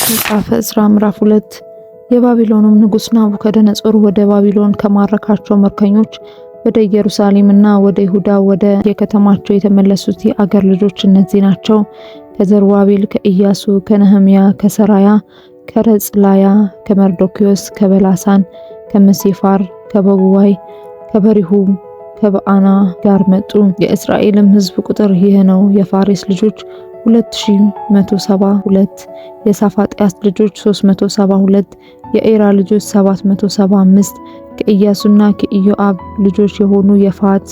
መጽሐፈ ዕዝራ ምዕራፍ 2 የባቢሎንም ንጉሥ ናቡከደነጾር ወደ ባቢሎን ከማረካቸው ምርኮኞች ወደ ኢየሩሳሌምና ወደ ይሁዳ ወደ የከተማቸው የተመለሱት የአገር ልጆች እነዚህ ናቸው። ከዘሩባቤል፣ ከኢያሱ፣ ከነህምያ፣ ከሰራያ፣ ከረጽላያ፣ ከመርዶክዮስ፣ ከበላሳን፣ ከመሴፋር፣ ከበጉዋይ፣ ከበሪሁም፣ ከበአና ጋር መጡ። የእስራኤልም ሕዝብ ቁጥር ይህ ነው። የፋሬስ ልጆች 2172፣ የሳፋጥያስ ልጆች 372፣ የኤራ ልጆች 775። ከኢያሱና ከኢዮአብ ልጆች የሆኑ የፋት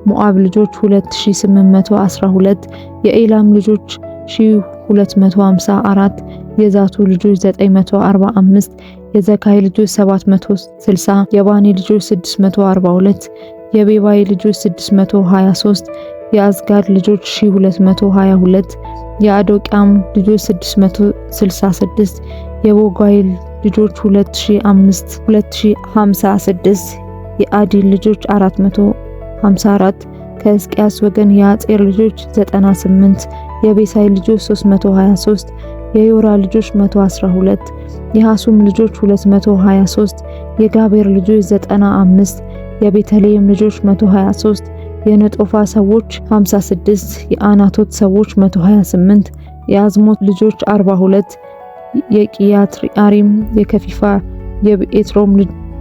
ሞዓብ ልጆች 2812፣ የኤላም ልጆች 1254፣ የዛቱ ልጆች 945፣ የዘካይ ልጆች 760፣ የባኒ ልጆች 642፣ የቤባይ ልጆች 623፣ የአዝጋድ ልጆች 1222፣ የአዶቅያም ልጆች 666፣ የቦጋይል ልጆች 2056፣ የአዲል ልጆች 454። ከሕዝቅያስ ወገን የአጼር ልጆች 98፣ የቤሳይ ልጆች 323፣ የዮራ ልጆች 112፣ የሐሱም ልጆች 223፣ የጋቤር ልጆች 95፣ የቤተልሔም ልጆች 123፣ የነጦፋ ሰዎች 56፣ የአናቶት ሰዎች 128፣ የአዝሞት ልጆች 42፣ የቂያትሪአሪም፣ የከፊፋ፣ የኤትሮም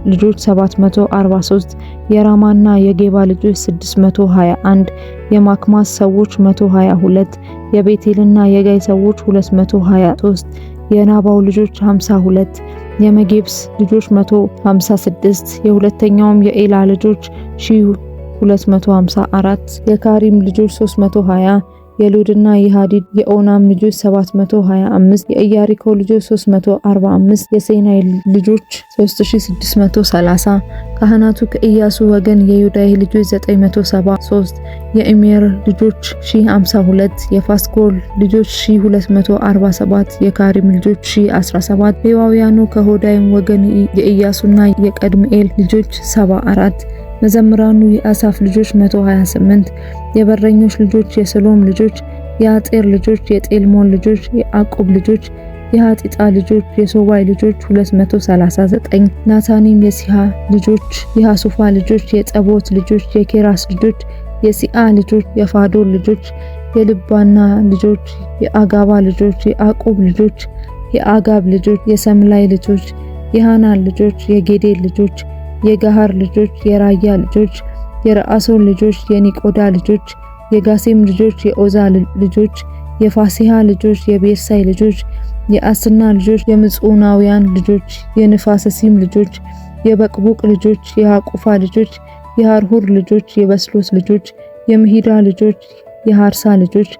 ልጆች 743፣ የራማና የጌባ ልጆች 621፣ የማክማስ ሰዎች 122፣ የቤቴልና የጋይ ሰዎች 223፣ የናባው ልጆች 52፣ የመጌብስ ልጆች 156፣ የሁለተኛውም የኤላ ልጆች 1254፣ የካሪም ልጆች 320፣ የሉድና የሃዲድ የኦናም ልጆች 725፣ የኢያሪኮ ልጆች 345፣ የሴናይ ልጆች 3630። ካህናቱ ከኢያሱ ወገን የዮዳሄ ልጆች 973፣ የኢሜር ልጆች 1052፣ የፋስኮል ልጆች 1247፣ የካሪም ልጆች 1017። ሌዋውያኑ ከሆዳይም ወገን የኢያሱና የቀድምኤል ልጆች 74፣ መዘምራኑ የአሳፍ ልጆች 128፣ የበረኞች ልጆች የሰሎም ልጆች፣ የአጤር ልጆች፣ የጤልሞን ልጆች፣ የአቆብ ልጆች፣ የሃጢጣ ልጆች፣ የሶባይ ልጆች 239። ናታኒም የሲሃ ልጆች፣ የሐሱፋ ልጆች፣ የጸቦት ልጆች፣ የኬራስ ልጆች፣ የሲአ ልጆች፣ የፋዶል ልጆች፣ የልባና ልጆች፣ የአጋባ ልጆች፣ የአቆብ ልጆች፣ የአጋብ ልጆች፣ የሰምላይ ልጆች፣ የሃናን ልጆች፣ የጌዴል ልጆች፣ የጋሃር ልጆች፣ የራያ ልጆች፣ የረአሶን ልጆች፣ የኒቆዳ ልጆች፣ የጋሴም ልጆች፣ የኦዛ ልጆች፣ የፋሲሃ ልጆች፣ የቤርሳይ ልጆች፣ የአስና ልጆች፣ የምጽኡናውያን ልጆች፣ የንፋሰሲም ልጆች፣ የበቅቡቅ ልጆች፣ የሐቁፋ ልጆች፣ የሃርሁር ልጆች፣ የበስሎስ ልጆች፣ የምሂዳ ልጆች፣ የሃርሳ ልጆች፣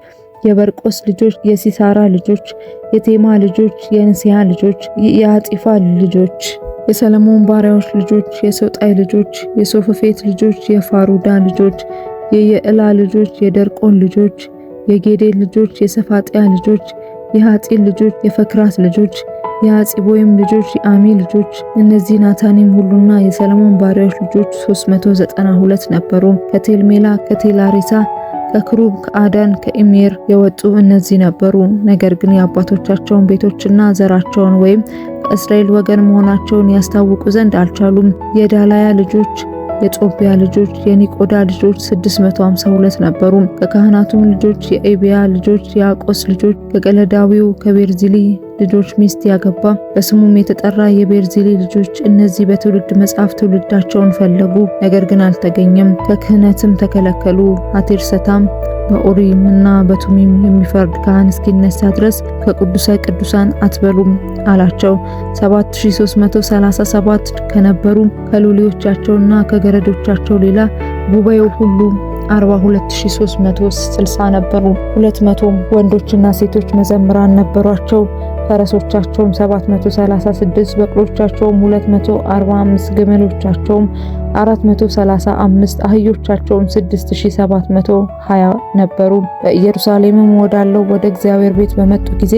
የበርቆስ ልጆች፣ የሲሳራ ልጆች፣ የቴማ ልጆች፣ የንስያ ልጆች፣ የአጢፋ ልጆች፣ የሰለሞን ባሪያዎች ልጆች፣ የሶጣይ ልጆች፣ የሶፍፌት ልጆች፣ የፋሩዳ ልጆች፣ የየዕላ ልጆች፣ የደርቆን ልጆች፣ የጌዴል ልጆች፣ የሰፋጥያ ልጆች፣ የሃጢል ልጆች፣ የፈክራት ልጆች፣ የአጺቦይም ልጆች፣ የአሚ ልጆች። እነዚህ ናታኒም ሁሉና የሰለሞን ባሪያዎች ልጆች 392 ነበሩ። ከቴልሜላ፣ ከቴላሪሳ፣ ከክሩብ፣ ከአዳን፣ ከኢሜር የወጡ እነዚህ ነበሩ። ነገር ግን የአባቶቻቸውን ቤቶችና ዘራቸውን ወይም ከእስራኤል ወገን መሆናቸውን ያስታውቁ ዘንድ አልቻሉም። የዳላያ ልጆች፣ የጦቢያ ልጆች፣ የኒቆዳ ልጆች 652 ነበሩ። ከካህናቱም ልጆች የኤቢያ ልጆች፣ የአቆስ ልጆች፣ ከቀለዳዊው ከቤርዚሊ ልጆች ሚስት ያገባ በስሙም የተጠራ የቤርዚሊ ልጆች። እነዚህ በትውልድ መጽሐፍ ትውልዳቸውን ፈለጉ፣ ነገር ግን አልተገኘም። ከክህነትም ተከለከሉ። ሐቴርሰታም በኡሪም እና በቱሚም የሚፈርድ ካህን እስኪነሳ ድረስ ከቅዱሰ ቅዱሳን አትበሉም አላቸው። 7337 ከነበሩ ከሎሌዎቻቸውና ከገረዶቻቸው ሌላ ጉባኤው ሁሉ 42360 ነበሩ። 200 ወንዶችና ሴቶች መዘምራን ነበሯቸው። ፈረሶቻቸውም 736፣ በቅሎቻቸውም 245፣ ግመሎቻቸውም 435 አህዮቻቸውም 6720 ነበሩ። በኢየሩሳሌምም ወዳለው ወደ እግዚአብሔር ቤት በመጡ ጊዜ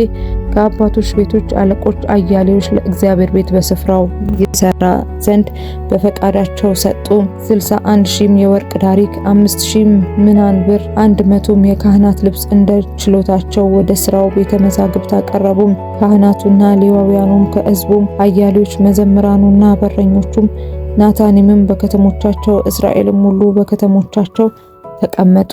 ከአባቶች ቤቶች አለቆች አያሌዎች ለእግዚአብሔር ቤት በስፍራው ይሰራ ዘንድ በፈቃዳቸው ሰጡ። 61,000 የወርቅ ዳሪክ፣ 5,000 ምናን ብር፣ 100 የካህናት ልብስ እንደ ችሎታቸው ወደ ስራው ቤተ መዛግብት አቀረቡ። ካህናቱና ሌዋውያኑም ከሕዝቡም አያሌዎች መዘምራኑና በረኞቹም ናታኒምም በከተሞቻቸው እስራኤልም ሁሉ በከተሞቻቸው ተቀመጡ።